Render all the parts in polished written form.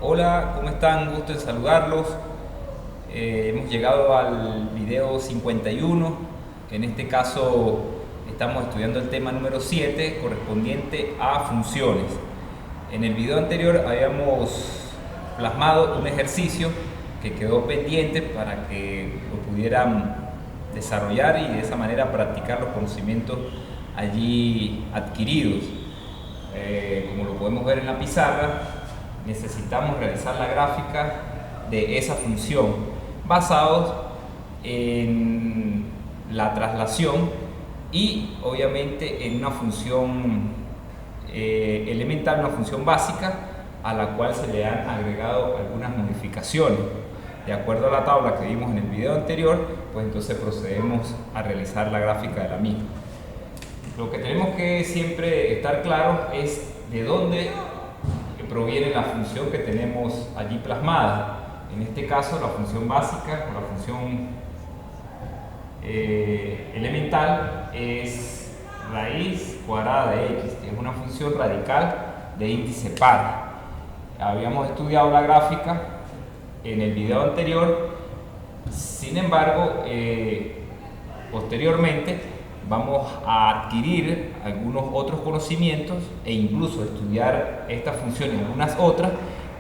Hola, ¿cómo están? Gusto en saludarlos. Hemos llegado al video 51. En este caso estamos estudiando el tema número 7 correspondiente a funciones. En el video anterior habíamos plasmado un ejercicio que quedó pendiente para que lo pudieran desarrollar y de esa manera practicar los conocimientos allí adquiridos. Como lo podemos ver en la pizarra, necesitamos realizar la gráfica de esa función basados en la traslación y obviamente en una función elemental, una función básica a la cual se le han agregado algunas modificaciones. De acuerdo a la tabla que vimos en el video anterior, pues entonces procedemos a realizar la gráfica de la misma. Lo que tenemos que siempre estar claro es de dónde proviene la función que tenemos allí plasmada. En este caso, la función básica o la función elemental es raíz cuadrada de x, que es una función radical de índice par. Habíamos estudiado la gráfica en el video anterior, sin embargo, posteriormente vamos a adquirir algunos otros conocimientos e incluso estudiar esta función y algunas otras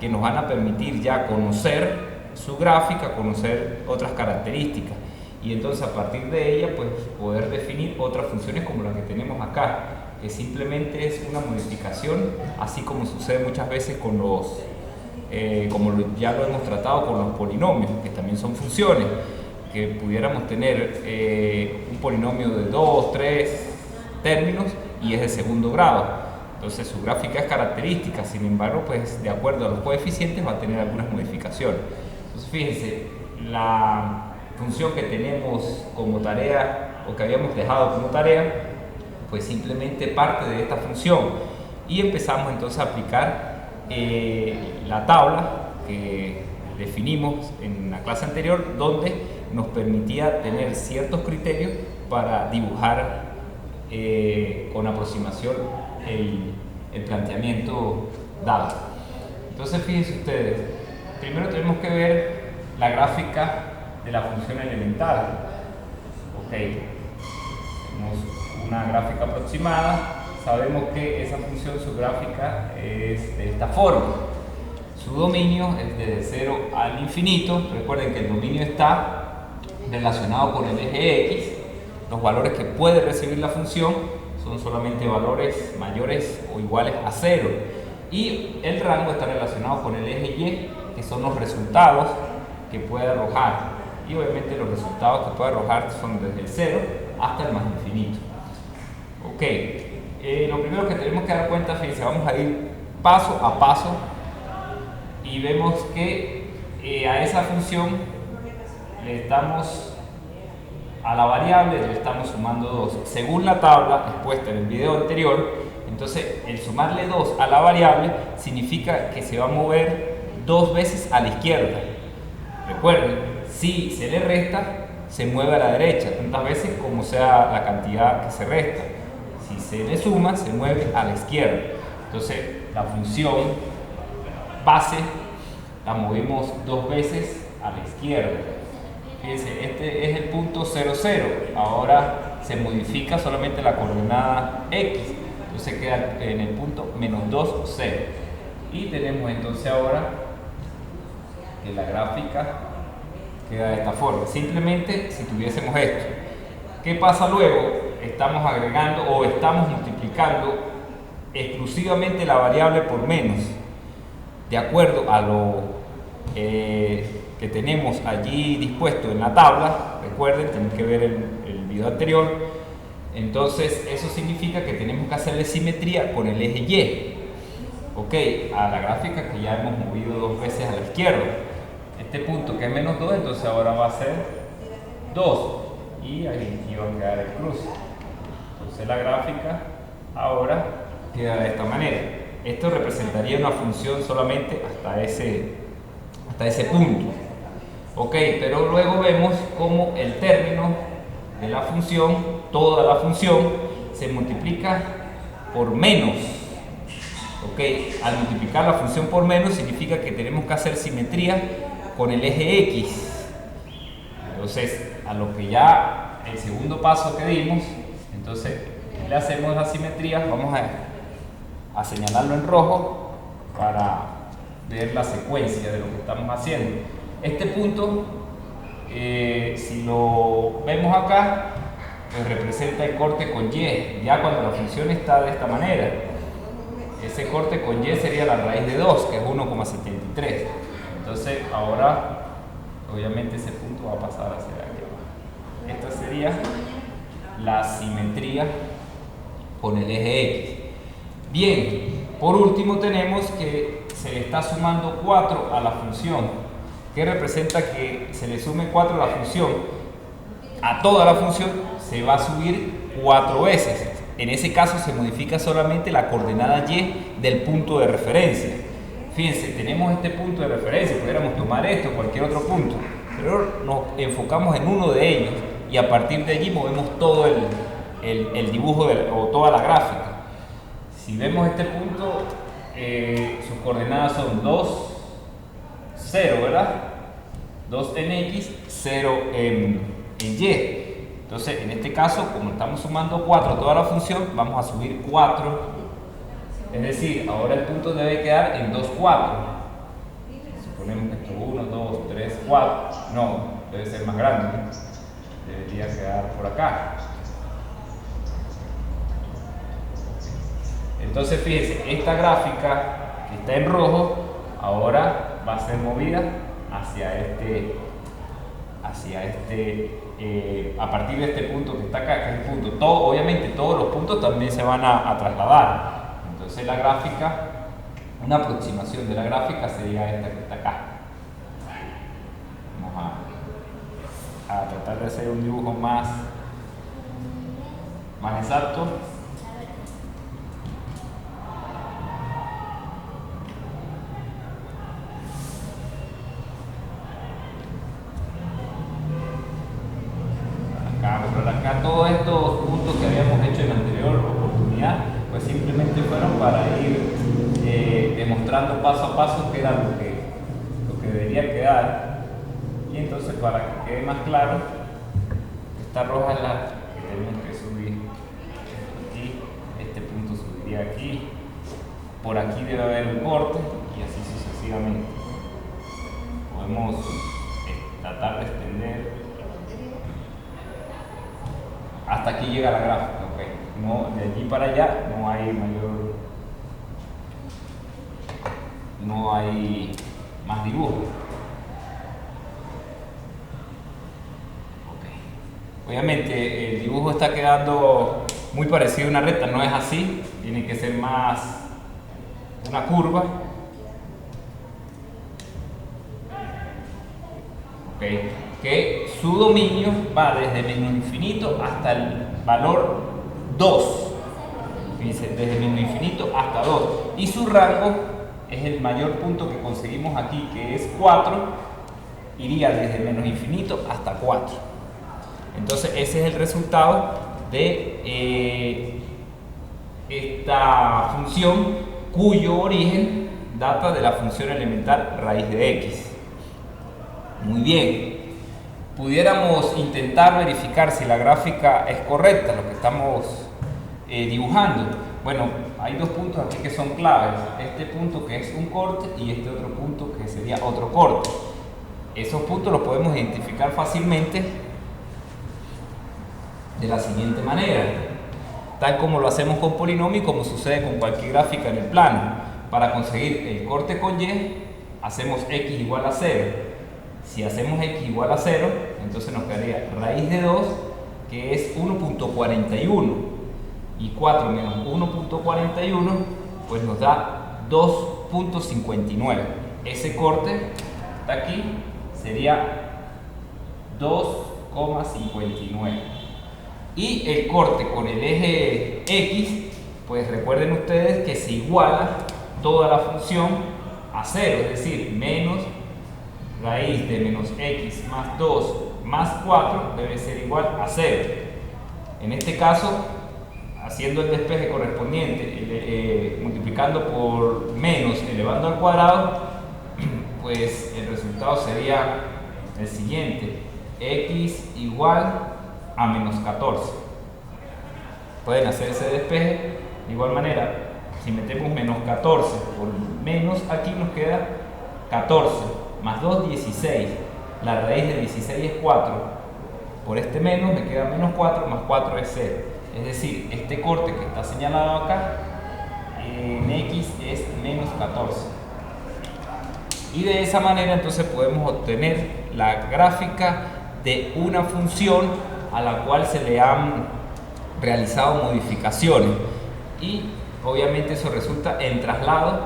que nos van a permitir ya conocer su gráfica, conocer otras características y entonces a partir de ella pues poder definir otras funciones como la que tenemos acá, que simplemente es una modificación, así como sucede muchas veces con los ya lo hemos tratado con los polinomios, que también son funciones, que pudiéramos tener un polinomio de 2, 3 términos y es de segundo grado. Entonces su gráfica es característica, sin embargo, pues de acuerdo a los coeficientes va a tener algunas modificaciones. Entonces fíjense, la función que tenemos como tarea o que habíamos dejado como tarea, pues simplemente parte de esta función y empezamos entonces a aplicar la tabla que definimos en la clase anterior, donde nos permitía tener ciertos criterios para dibujar con aproximación el planteamiento dado. Entonces fíjense ustedes, primero tenemos que ver la gráfica de la función elemental. Ok, tenemos una gráfica aproximada, sabemos que esa función, su gráfica es de esta forma. Su dominio es desde 0 al infinito. Recuerden que el dominio está relacionado con el eje X. Los valores que puede recibir la función son solamente valores mayores o iguales a 0. Y el rango está relacionado con el eje Y, que son los resultados que puede arrojar. Y obviamente los resultados que puede arrojar son desde el 0 hasta el más infinito. Ok, lo primero que tenemos que dar cuenta, fíjense, vamos a ir paso a paso y vemos que a esa función le estamos, a la variable le estamos sumando 2. Según la tabla expuesta en el video anterior, entonces el sumarle 2 a la variable significa que se va a mover 2 veces a la izquierda. Recuerden, si se le resta, se mueve a la derecha, tantas veces como sea la cantidad que se resta. Si se le suma, se mueve a la izquierda. Entonces la función base la movimos 2 veces a la izquierda. Fíjense, este es el punto 0, 0. Ahora se modifica solamente la coordenada X. Entonces queda en el punto menos 2, 0. Y tenemos entonces ahora que la gráfica queda de esta forma. Simplemente si tuviésemos esto. ¿Qué pasa luego? Estamos agregando o estamos multiplicando exclusivamente la variable por menos. De acuerdo a lo que tenemos allí dispuesto en la tabla, recuerden, tienen que ver el video anterior, entonces eso significa que tenemos que hacerle simetría con el eje Y, ok, a la gráfica que ya hemos movido 2 veces a la izquierda. Este punto que es menos 2, entonces ahora va a ser 2 y aquí va a quedar el cruce. Entonces la gráfica ahora queda de esta manera. Esto representaría una función solamente hasta ese punto. Ok, pero luego vemos cómo el término de la función, toda la función, se multiplica por menos Ok, al multiplicar la función por menos significa que tenemos que hacer simetría con el eje X. Entonces, a lo que ya el segundo paso que dimos, entonces le hacemos la simetría. Vamos a señalarlo en rojo para ver la secuencia de lo que estamos haciendo. Este punto, si lo vemos acá, pues representa el corte con Y, ya cuando la función está de esta manera. Ese corte con Y sería la raíz de 2, que es 1,73. Entonces ahora, obviamente ese punto va a pasar hacia aquí abajo. Esta sería la simetría con el eje X. Bien, por último tenemos que se le está sumando 4 a la función. ¿Qué representa que se le sume 4 a la función? A toda la función se va a subir 4 veces. En ese caso se modifica solamente la coordenada Y del punto de referencia. Fíjense, tenemos este punto de referencia, pudiéramos tomar esto o cualquier otro punto, pero nos enfocamos en uno de ellos y a partir de allí movemos todo el dibujo o toda la gráfica. Si vemos este punto, sus coordenadas son 2, 0, ¿verdad? 2 en X, 0 en Y. Entonces, en este caso, como estamos sumando 4 a toda la función, vamos a subir 4. Es decir, ahora el punto debe quedar en 2, 4. Suponemos que esto 1, 2, 3, 4. No, debe ser más grande, ¿no? Debería quedar por acá. Entonces, fíjense, esta gráfica que está en rojo, ahora va a ser movida hacia a partir de este punto que está acá, que es el punto. Obviamente todos los puntos también se van a trasladar. Entonces la gráfica, una aproximación de la gráfica sería esta que está acá. Vamos a tratar de hacer un dibujo más exacto. Acá todos estos puntos que habíamos hecho en la anterior oportunidad, pues simplemente fueron para ir demostrando paso a paso qué era lo que debería quedar. Y entonces, para que quede más claro, esta roja es la que tenemos que subir aquí. Este punto subiría aquí, por aquí debe haber un corte y así sucesivamente. Podemos tratar de extender hasta aquí llega la gráfica, okay. No, de allí para allá no hay más dibujo. Okay. Obviamente el dibujo está quedando muy parecido a una recta, no es así, tiene que ser más una curva. Okay. Que su dominio va desde menos infinito hasta el valor 2. Fíjense, desde menos infinito hasta 2. Y su rango es el mayor punto que conseguimos aquí, que es 4. Iría desde menos infinito hasta 4. Entonces ese es el resultado de esta función, cuyo origen data de la función elemental raíz de x. Muy bien. Pudiéramos intentar verificar si la gráfica es correcta, lo que estamos dibujando. Bueno, hay dos puntos aquí que son claves. Este punto que es un corte y este otro punto que sería otro corte. Esos puntos los podemos identificar fácilmente de la siguiente manera, tal como lo hacemos con polinomios y como sucede con cualquier gráfica en el plano. Para conseguir el corte con y, hacemos x igual a 0. Si hacemos x igual a 0, entonces nos quedaría raíz de 2, que es 1.41, y 4 menos 1.41 pues nos da 2.59. Ese corte está aquí, sería 2,59. Y el corte con el eje x, pues recuerden ustedes que se iguala toda la función a 0, es decir, menos raíz de menos x más 2 más 4 debe ser igual a 0. En este caso, haciendo el despeje correspondiente, multiplicando por menos elevando al cuadrado, pues el resultado sería el siguiente: x igual a menos 14. Pueden hacer ese despeje de igual manera. Si metemos menos 14 por menos, aquí nos queda 14 más 2, 16. La raíz de 16 es 4. Por este menos me queda menos 4 más 4 es 0. Es decir, este corte que está señalado acá en x es menos 14. Y de esa manera entonces podemos obtener la gráfica de una función a la cual se le han realizado modificaciones, y obviamente eso resulta en traslado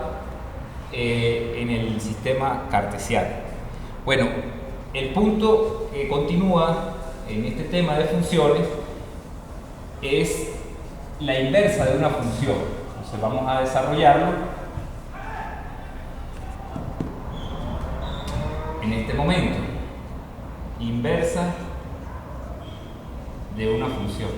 en el sistema cartesiano. Bueno, el punto que continúa en este tema de funciones es la inversa de una función. Entonces vamos a desarrollarlo en este momento. Inversa de una función.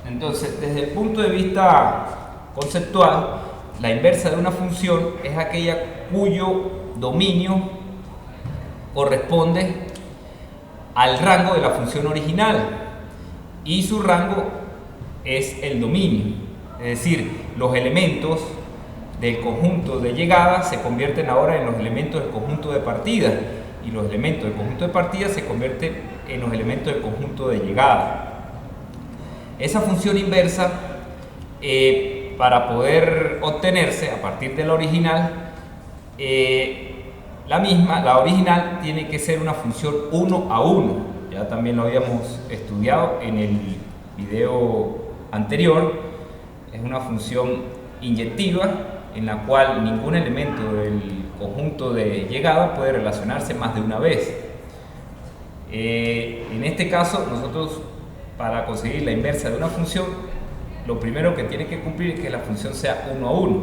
Entonces, desde el punto de vista conceptual, la inversa de una función es aquella cuyo dominio corresponde al rango de la función original y su rango es el dominio. Es decir, los elementos del conjunto de llegada se convierten ahora en los elementos del conjunto de partida, y los elementos del conjunto de partida se convierten en los elementos del conjunto de llegada. Esa función inversa, para poder obtenerse a partir de la original, la original tiene que ser una función 1 a 1. Ya también lo habíamos estudiado en el video anterior. Es una función inyectiva en la cual ningún elemento del conjunto de llegada puede relacionarse más de una vez. En este caso, nosotros, para conseguir la inversa de una función, lo primero que tiene que cumplir es que la función sea 1 a 1.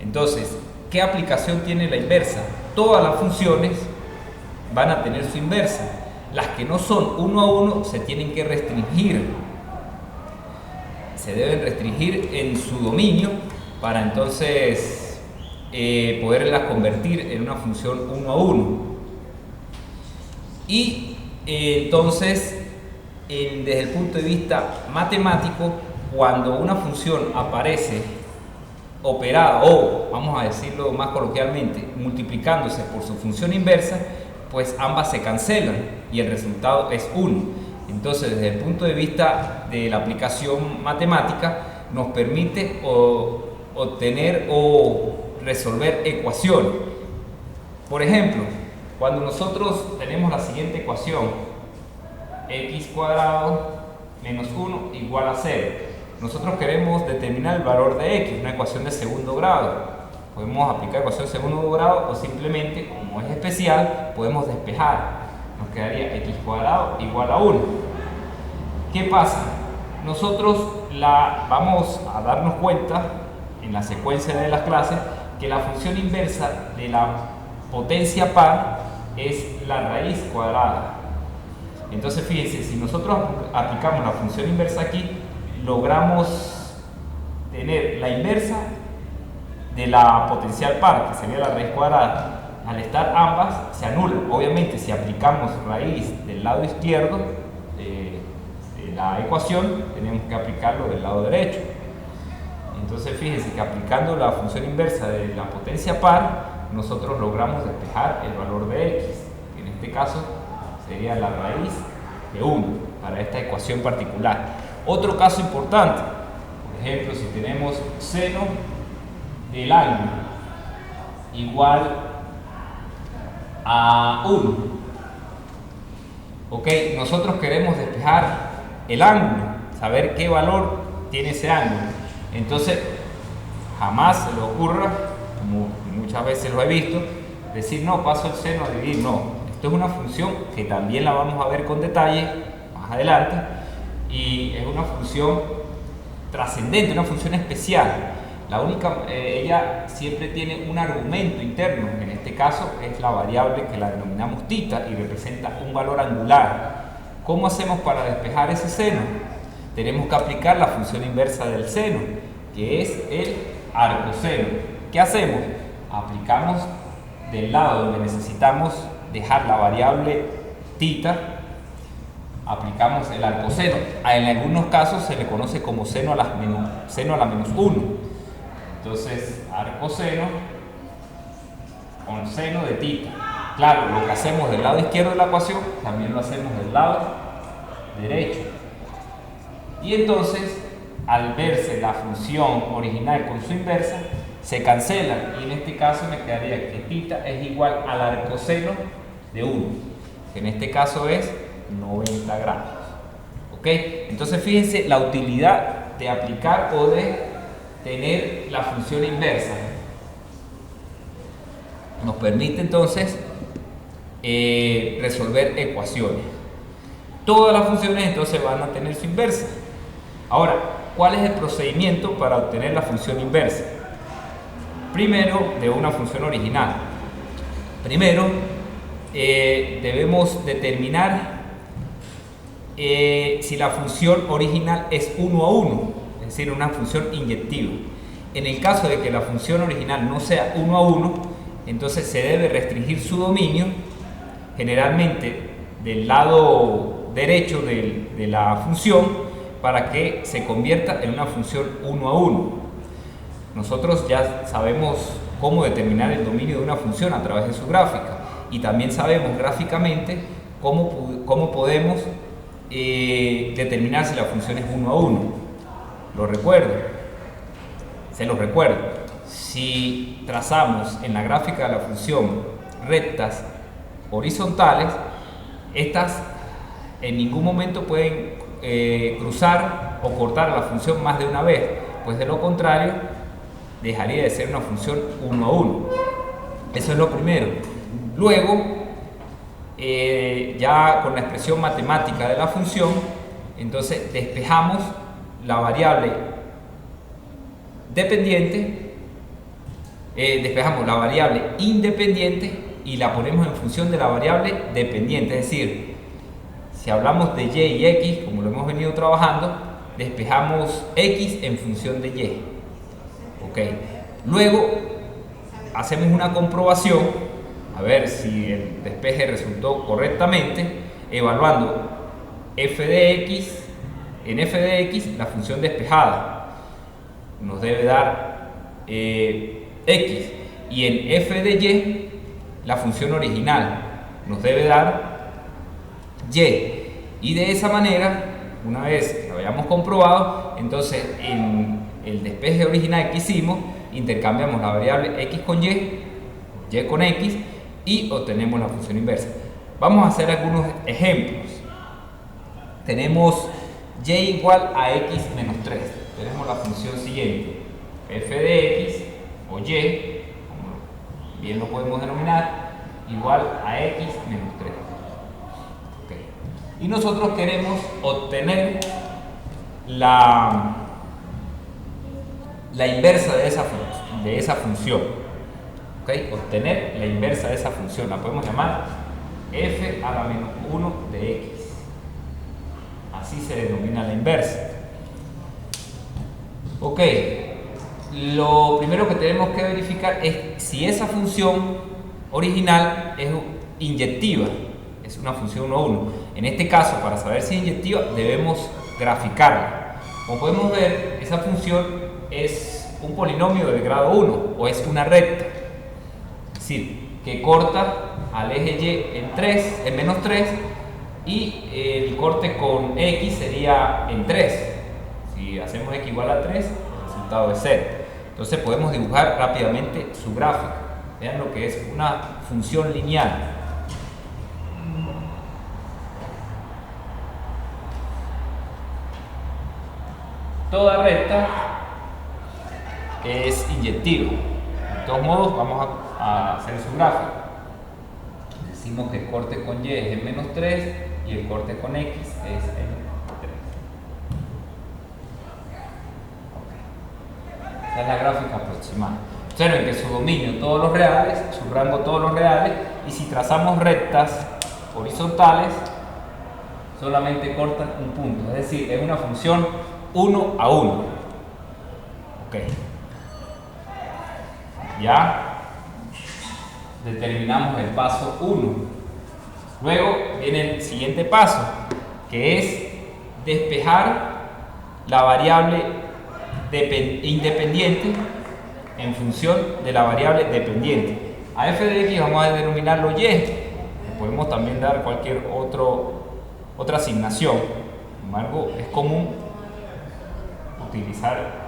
Entonces, ¿qué aplicación tiene la inversa? Todas las funciones van a tener su inversa. Las que no son 1 a 1 se tienen que restringir. Se deben restringir en su dominio para entonces poderlas convertir en una función 1 a 1. Y entonces, desde el punto de vista matemático, cuando una función aparece operada, o vamos a decirlo más coloquialmente, multiplicándose por su función inversa, pues ambas se cancelan y el resultado es 1. Entonces, desde el punto de vista de la aplicación matemática, nos permite obtener o resolver ecuaciones. Por ejemplo, cuando nosotros tenemos la siguiente ecuación: x cuadrado menos 1 igual a 0. Nosotros queremos determinar el valor de x, una ecuación de segundo grado. Podemos aplicar ecuación de segundo grado, o simplemente, como es especial, podemos despejar. Nos quedaría x cuadrado igual a 1. ¿Qué pasa? Nosotros vamos a darnos cuenta en la secuencia de las clases que la función inversa de la potencia par es la raíz cuadrada. Entonces, fíjense, si nosotros aplicamos la función inversa aquí, logramos tener la inversa de la potencial par, que sería la raíz cuadrada. Al estar ambas, se anulan. Obviamente, si aplicamos raíz del lado izquierdo de la ecuación, tenemos que aplicarlo del lado derecho. Entonces, fíjense que aplicando la función inversa de la potencia par, nosotros logramos despejar el valor de x. En este caso, sería la raíz de 1 para esta ecuación particular. Otro caso importante, por ejemplo, si tenemos seno del ángulo igual a 1. Ok, nosotros queremos despejar el ángulo, saber qué valor tiene ese ángulo. Entonces, jamás se le ocurra, como muchas veces lo he visto, decir no, paso el seno a dividir. No, esto es una función que también la vamos a ver con detalle más adelante, y es una función trascendente, una función especial. Ella siempre tiene un argumento interno, en este caso es la variable que la denominamos θ y representa un valor angular. ¿Cómo hacemos para despejar ese seno? Tenemos que aplicar la función inversa del seno, que es el arcoseno. ¿Qué hacemos? Aplicamos del lado donde necesitamos dejar la variable θ, aplicamos el arcoseno. En algunos casos se le conoce como seno a la menos 1. Entonces, arcoseno con seno de θ. Claro, lo que hacemos del lado izquierdo de la ecuación, también lo hacemos del lado derecho. Y entonces, al verse la función original con su inversa, se cancelan. Y en este caso me quedaría que θ es igual al arcoseno de 1, que en este caso es 90 grados. ¿Ok? Entonces, fíjense la utilidad de aplicar o de tener la función inversa. Nos permite entonces resolver ecuaciones. Todas las funciones entonces van a tener su inversa. Ahora, ¿cuál es el procedimiento para obtener la función inversa? Primero, de una función original. Primero, debemos determinar si la función original es 1 a 1, es decir, una función inyectiva. En el caso de que la función original no sea 1 a 1, entonces se debe restringir su dominio, generalmente del lado derecho de la función, para que se convierta en una función 1 a 1. Nosotros ya sabemos cómo determinar el dominio de una función a través de su gráfica, y también sabemos gráficamente cómo podemos determinar si la función es 1 a 1. ¿Lo recuerdo? Se los recuerdo. Si trazamos en la gráfica de la función rectas horizontales, estas en ningún momento pueden cruzar o cortar a la función más de una vez, pues de lo contrario dejaría de ser una función 1 a 1. Eso es lo primero. Luego, ya con la expresión matemática de la función, entonces despejamos la variable dependiente, despejamos la variable independiente y la ponemos en función de la variable dependiente. Es decir, si hablamos de y y x, como lo hemos venido trabajando, despejamos x en función de y. ¿Ok? Luego hacemos una comprobación a ver si el despeje resultó correctamente, evaluando f de x. En f de x, la función despejada nos debe dar x, y en f de y, la función original nos debe dar y. Y de esa manera, una vez lo hayamos comprobado, entonces en el despeje original que hicimos, intercambiamos la variable x con y con x, y obtenemos la función inversa. Vamos a hacer algunos ejemplos. Tenemos y igual a x menos 3. Tenemos la función siguiente: f de x o y, como bien lo podemos denominar, igual a x menos 3. Okay. Y nosotros queremos obtener la inversa de esa función. ¿Okay? Obtener la inversa de esa función. La podemos llamar f a la menos 1 de x. Así se denomina la inversa. Ok, lo primero que tenemos que verificar es si esa función original es inyectiva, es una función 1 a 1. En este caso, para saber si es inyectiva, debemos graficarla. Como podemos ver, esa función es un polinomio del grado 1 o es una recta, es decir, que corta al eje y en menos 3, y el corte con x sería en 3. Si hacemos x igual a 3, el resultado es 0. Entonces podemos dibujar rápidamente su gráfica. Vean lo que es una función lineal. Toda recta es inyectiva. De todos modos, vamos a hacer su gráfica. Decimos que el corte con y es en menos 3 y el corte con x es en 3. Esta es la gráfica aproximada. Observen que su dominio todos los reales, su rango todos los reales, y si trazamos rectas horizontales, solamente cortan un punto, es decir, es una función 1 a 1. Ok. Ya determinamos el paso 1. Luego viene el siguiente paso, que es despejar la variable independiente en función de la variable dependiente. A f de x vamos a denominarlo y. Podemos también dar cualquier otra asignación. Sin embargo, es común utilizar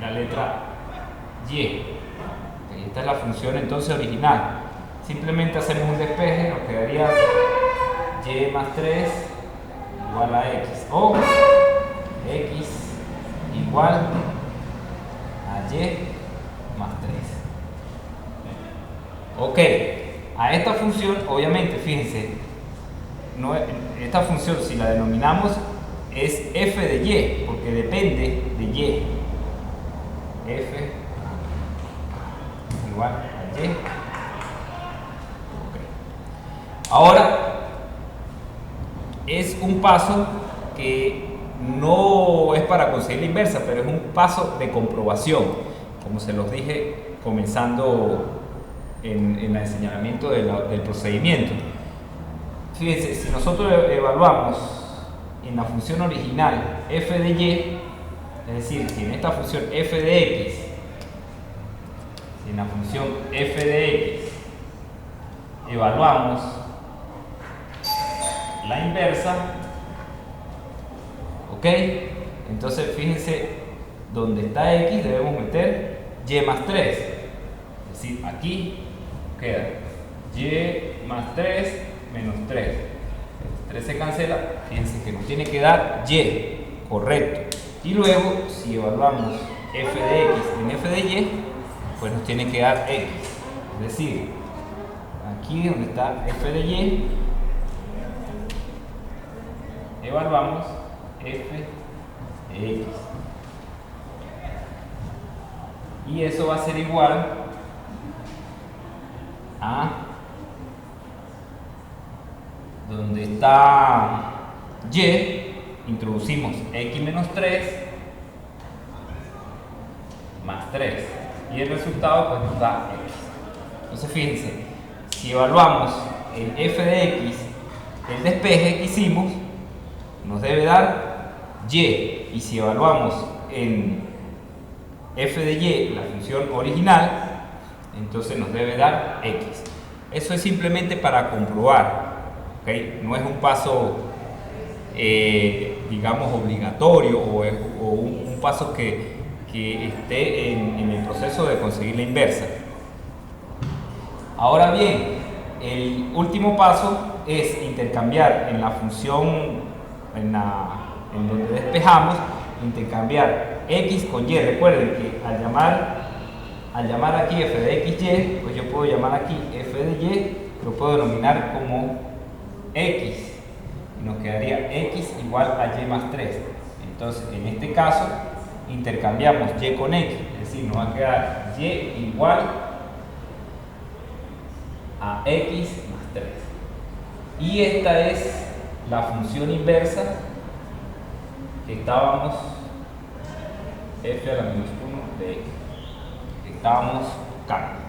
la letra y. Esta es la función entonces original. Simplemente hacemos un despeje, nos quedaría y más 3 igual a x, o x igual a y más 3. Ok, a esta función, obviamente, fíjense, esta función, si la denominamos, es f de y, porque depende de y. F igual a y. Ahora, es un paso que no es para conseguir la inversa, pero es un paso de comprobación, como se los dije comenzando en el señalamiento del procedimiento. Fíjense, si nosotros evaluamos en la función original f de y, es decir, si en esta función f de x, si en la función f de x evaluamos la inversa, ok, entonces fíjense, donde está x debemos meter y más 3, es decir, aquí queda y más 3 menos 3, este 3 se cancela, fíjense que nos tiene que dar y, correcto, y luego si evaluamos f de x en f de y, pues nos tiene que dar x, es decir, aquí donde está f de y, evaluamos f de x, y eso va a ser igual a donde está y, introducimos x menos 3 más 3, y el resultado pues nos da x. Entonces fíjense, si evaluamos en f de x el despeje que hicimos, nos debe dar y, y si evaluamos en f de y la función original, entonces nos debe dar x. Eso es simplemente para comprobar, ¿okay? No es un paso digamos obligatorio o un paso que esté en el proceso de conseguir la inversa. Ahora bien, el último paso es intercambiar en la función en donde despejamos, intercambiar x con y. Recuerden que al llamar aquí f de x, y, pues yo puedo llamar aquí f de y, lo puedo denominar como x, y nos quedaría x igual a y más 3. Entonces, en este caso, intercambiamos y con x, es decir, nos va a quedar y igual a x más 3. Y esta es la función inversa que estábamos, f a la menos 1 de x, que estábamos buscando,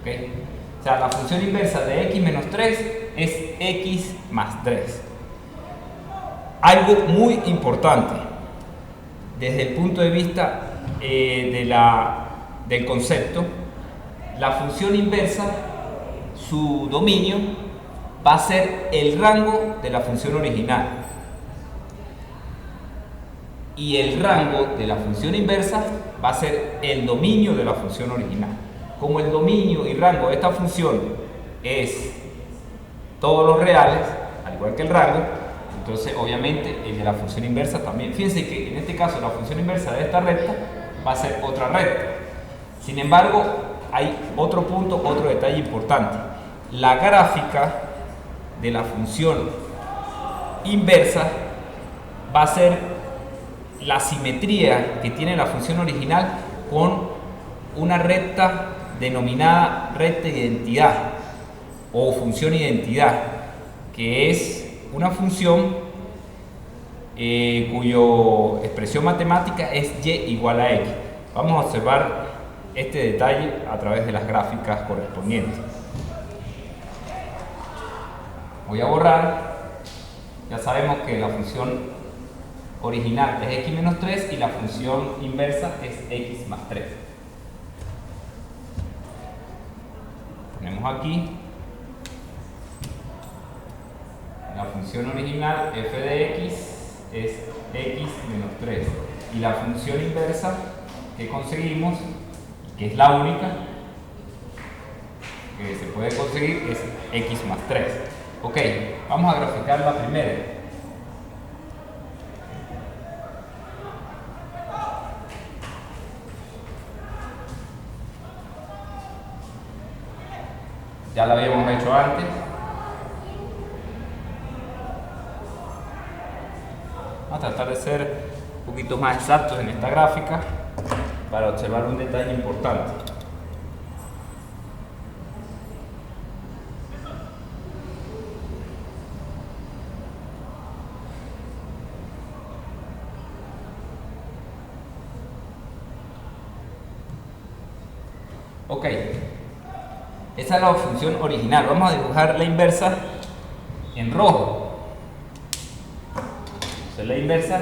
¿okay? O sea, la función inversa de x menos 3 es x más 3. Algo muy importante desde el punto de vista del concepto, la función inversa, su dominio va a ser el rango de la función original, y el rango de la función inversa va a ser el dominio de la función original. Como el dominio y rango de esta función es todos los reales, al igual que el rango, entonces obviamente el de la función inversa también. Fíjense que en este caso la función inversa de esta recta va a ser otra recta. Sin embargo, hay otro punto, otro detalle importante. La gráfica de la función inversa va a ser la simetría que tiene la función original con una recta denominada recta identidad o función identidad, que es una función cuya expresión matemática es y igual a x. Vamos a observar este detalle a través de las gráficas correspondientes. Voy a borrar. Ya sabemos que la función original es x menos 3 y la función inversa es x más 3. Ponemos aquí la función original f de x es x menos 3 y la función inversa que conseguimos, que es la única que se puede conseguir, es x más 3. Ok, vamos a graficar la primera. Ya la habíamos hecho antes. Vamos a tratar de ser un poquito más exactos en esta gráfica para observar un detalle importante. Ok, esa es la función original. Vamos a dibujar la inversa en rojo. Entonces la inversa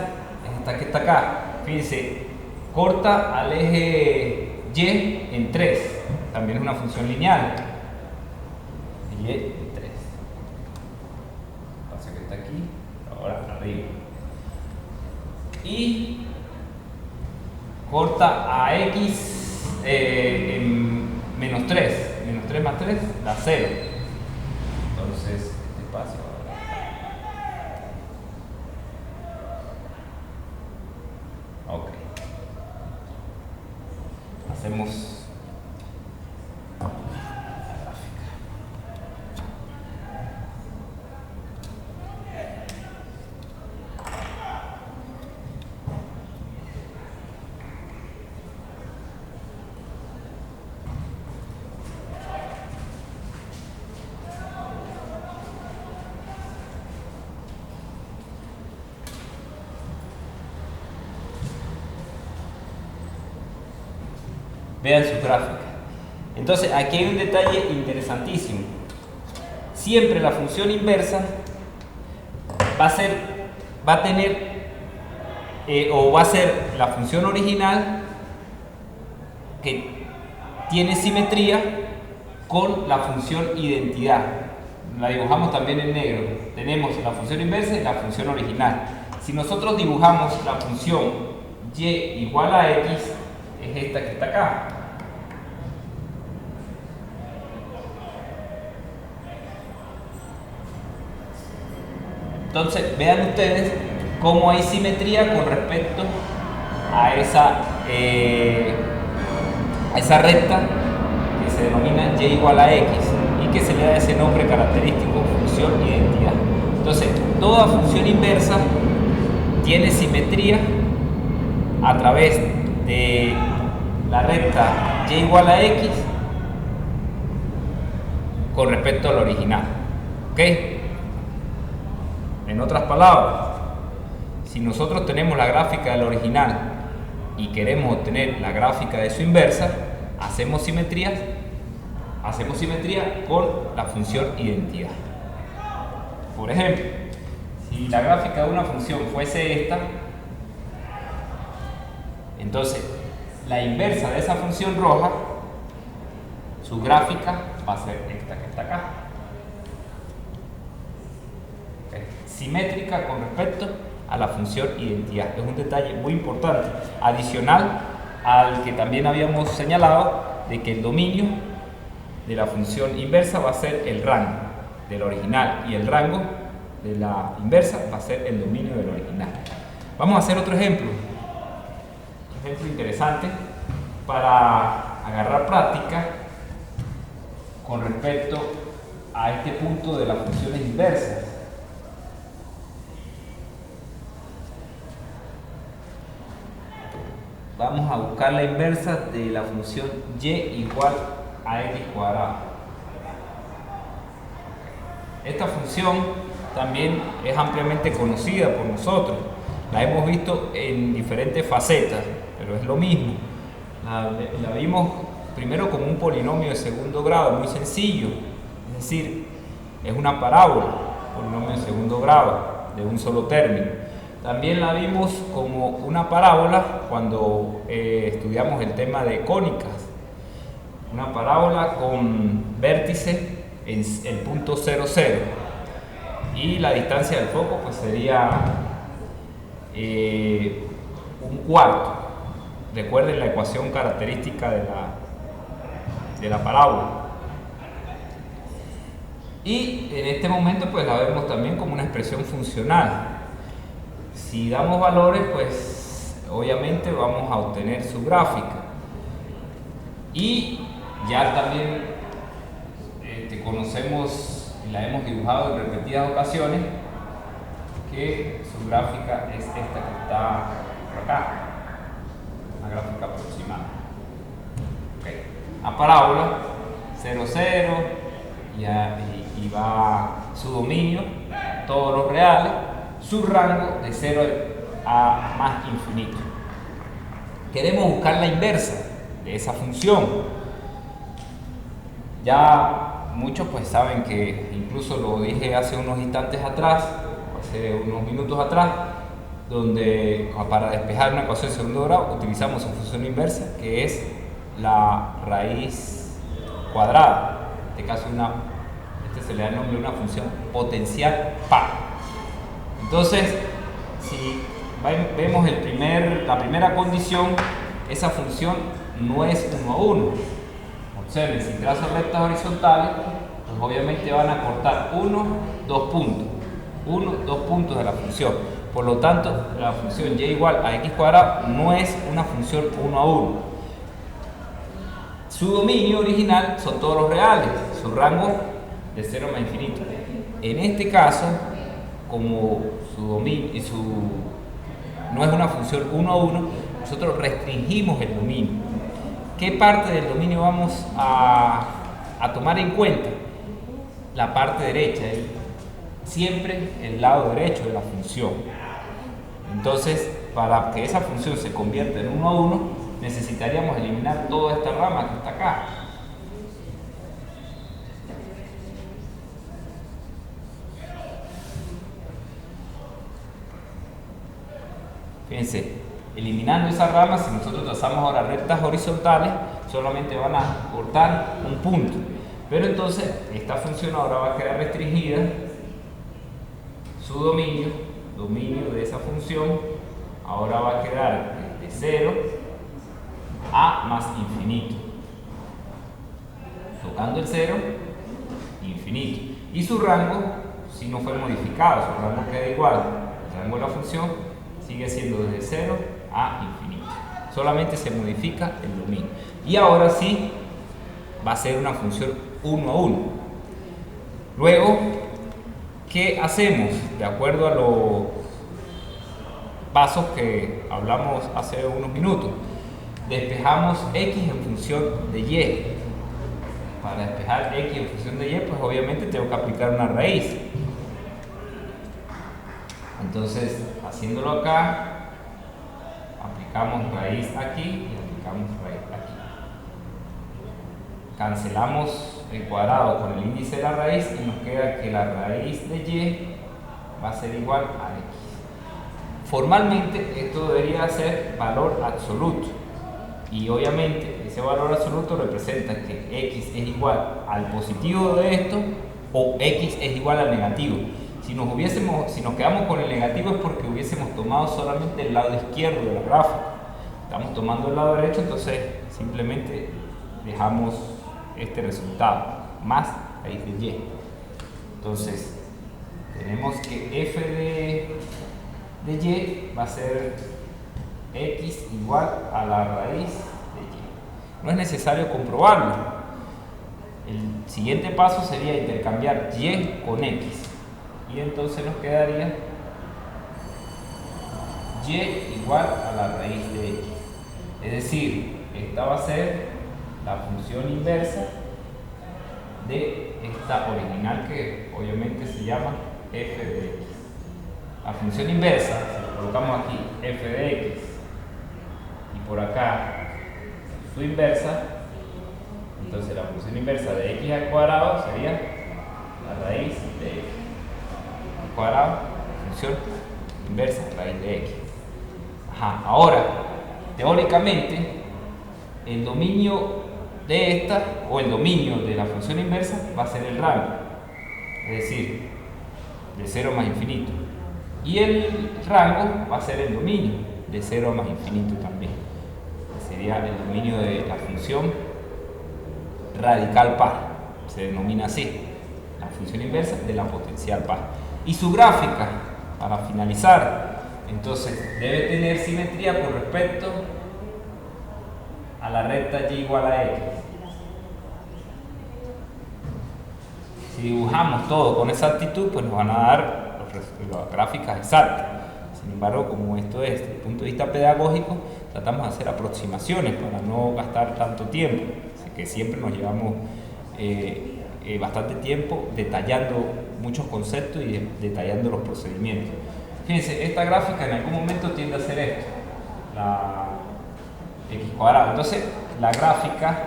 es esta que está acá. Fíjense, corta al eje y en 3. También es una función lineal. Y en 3. Pasa que está aquí, ahora arriba. Y corta a x en menos 3. Menos 3 más 3 da 0. Entonces, este espacio ahora. Ok. Hacemos vean sus gráficas. Entonces aquí hay un detalle interesantísimo. Siempre la función inversa va a tener o va a ser la función original que tiene simetría con la función identidad. La dibujamos también en negro. Tenemos la función inversa y la función original. Si nosotros dibujamos la función y igual a x, es esta que está acá. Entonces vean ustedes cómo hay simetría con respecto a esa recta que se denomina y igual a x y que se le da ese nombre característico, función identidad. Entonces toda función inversa tiene simetría a través de la recta y igual a x con respecto al original. ¿Ok? En otras palabras, si nosotros tenemos la gráfica del original y queremos obtener la gráfica de su inversa, hacemos simetría con la función identidad. Por ejemplo, si la gráfica de una función fuese esta, entonces la inversa de esa función roja, su gráfica va a ser esta que está acá. ¿Okay? Simétrica con respecto a la función identidad. Es un detalle muy importante, adicional al que también habíamos señalado de que el dominio de la función inversa va a ser el rango del original y el rango de la inversa va a ser el dominio del original. Vamos a hacer otro ejemplo. Un ejemplo interesante para agarrar práctica con respecto a este punto de las funciones inversas. vamos a buscar la inversa de la función y igual a x cuadrado. Esta función también es ampliamente conocida por nosotros. La hemos visto en diferentes facetas, pero es lo mismo. La vimos primero como un polinomio de segundo grado, muy sencillo. Es decir, es una parábola, polinomio de segundo grado, de un solo término. También la vimos como una parábola cuando estudiamos el tema de cónicas. Una parábola con vértice en el punto 0, 0. Y la distancia del foco pues sería un cuarto. Recuerden la ecuación característica de la parábola. Y en este momento pues la vemos también como una expresión funcional. Si damos valores, pues obviamente vamos a obtener su gráfica. Y ya también conocemos y la hemos dibujado en repetidas ocasiones, que su gráfica es esta que está por acá, una gráfica aproximada. Okay. La parábola 0, 0 y va su dominio, todos los reales, su rango de 0 a más infinito. Queremos buscar la inversa de esa función. Ya muchos pues saben que, incluso lo dije hace unos instantes atrás, hace unos minutos atrás, donde para despejar una ecuación de segundo grado utilizamos su función inversa, que es la raíz cuadrada. En este caso se le da el nombre de una función potencial par. Entonces, si vemos la primera condición, esa función no es 1 a 1. Observen, si trazo rectas horizontales, pues obviamente van a cortar 1, 2 puntos. 1, 2 puntos de la función. Por lo tanto, la función y igual a x cuadrado no es una función 1 a 1. Su dominio original son todos los reales, su rango de 0 más infinito. En este caso, como su dominio no es una función 1 a 1, nosotros restringimos el dominio. ¿Qué parte del dominio vamos a tomar en cuenta? La parte derecha, siempre el lado derecho de la función. Entonces, para que esa función se convierta en 1 a 1, necesitaríamos eliminar toda esta rama que está acá. Fíjense, eliminando esa rama, si nosotros trazamos ahora rectas horizontales, solamente van a cortar un punto. Pero entonces, esta función ahora va a quedar restringida, su dominio de esa función, ahora va a quedar de 0 a más infinito. Tocando el 0, infinito. Y su rango, si no fue modificado, su rango queda igual. El rango de la función sigue siendo desde 0 a infinito. Solamente se modifica el dominio. Y ahora sí, va a ser una función 1 a 1. Luego, ¿qué hacemos? De acuerdo a los pasos que hablamos hace unos minutos. Despejamos x en función de y. Para despejar x en función de y, pues obviamente tengo que aplicar una raíz. Entonces, haciéndolo acá, aplicamos raíz aquí y aplicamos raíz aquí. Cancelamos el cuadrado con el índice de la raíz y nos queda que la raíz de y va a ser igual a x. Formalmente esto debería ser valor absoluto y obviamente ese valor absoluto representa que x es igual al positivo de esto o x es igual al negativo. Si nos quedamos con el negativo es porque hubiésemos tomado solamente el lado izquierdo de la gráfica. Estamos tomando el lado derecho, entonces simplemente dejamos este resultado, más raíz de y. Entonces, tenemos que f de y va a ser x igual a la raíz de y. No es necesario comprobarlo. El siguiente paso sería intercambiar y con x. Y entonces nos quedaría y igual a la raíz de x. Es decir, esta va a ser la función inversa de esta original que obviamente se llama f de x. La función inversa, si lo colocamos aquí, f de x, y por acá su inversa, entonces la función inversa de x al cuadrado sería la raíz de x al cuadrado, función inversa, raíz de x. Ahora, teóricamente, el dominio de esta, o el dominio de la función inversa, va a ser el rango, es decir, de 0 más infinito. Y el rango va a ser el dominio de 0 más infinito también. Sería el dominio de la función radical par, se denomina así, la función inversa de la potencial par. Y su gráfica, para finalizar, entonces debe tener simetría con respecto a la recta y igual a x. Si dibujamos todo con exactitud, pues nos van a dar las gráficas exactas. Sin embargo, como esto es desde el punto de vista pedagógico, tratamos de hacer aproximaciones para no gastar tanto tiempo. Así que siempre nos llevamos bastante tiempo detallando muchos conceptos y detallando los procedimientos. Fíjense, esta gráfica en algún momento tiende a ser esto, la x cuadrado. Entonces, la gráfica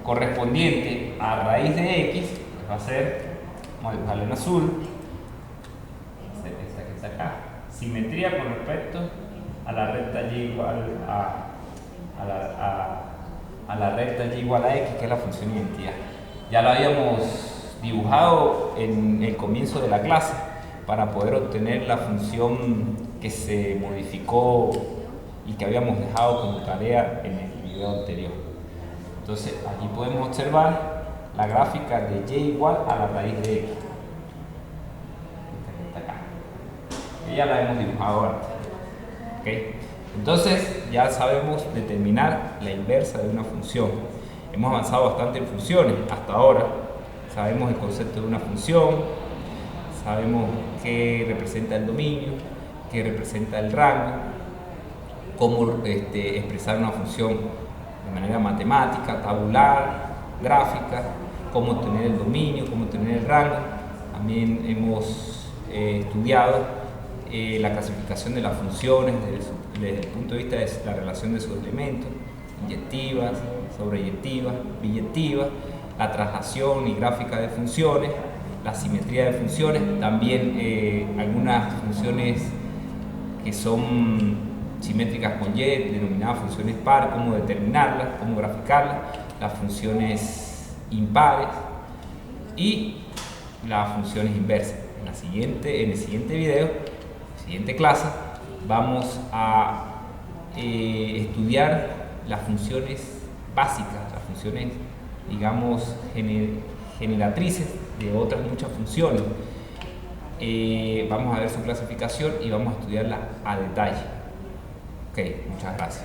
correspondiente a raíz de x va a ser, vamos a dibujarla en azul, esta que está acá, simetría con respecto a la recta y igual a la recta y igual a x, que es la función identidad. Ya lo habíamos dibujado en el comienzo de la clase para poder obtener la función que se modificó y que habíamos dejado como tarea en el video anterior. Entonces aquí podemos observar la gráfica de y igual a la raíz de x. Esta que está acá. Y ya la hemos dibujado antes. ¿Okay? Entonces ya sabemos determinar la inversa de una función. Hemos avanzado bastante en funciones hasta ahora. Sabemos el concepto de una función, sabemos qué representa el dominio, qué representa el rango, cómo expresar una función de manera matemática, tabular, gráfica, cómo obtener el dominio, cómo obtener el rango. También hemos estudiado la clasificación de las funciones desde el punto de vista de la relación de sus elementos, inyectivas, sobreyectivas, biyectivas, la traslación y gráfica de funciones, la simetría de funciones, también algunas funciones que son simétricas con y, denominadas funciones par, cómo determinarlas, cómo graficarlas, las funciones impares y las funciones inversas. En el siguiente video, siguiente clase, vamos a estudiar las funciones básicas, las funciones, digamos, generatrices de otras muchas funciones. Vamos a ver su clasificación y vamos a estudiarla a detalle. Ok, muchas gracias.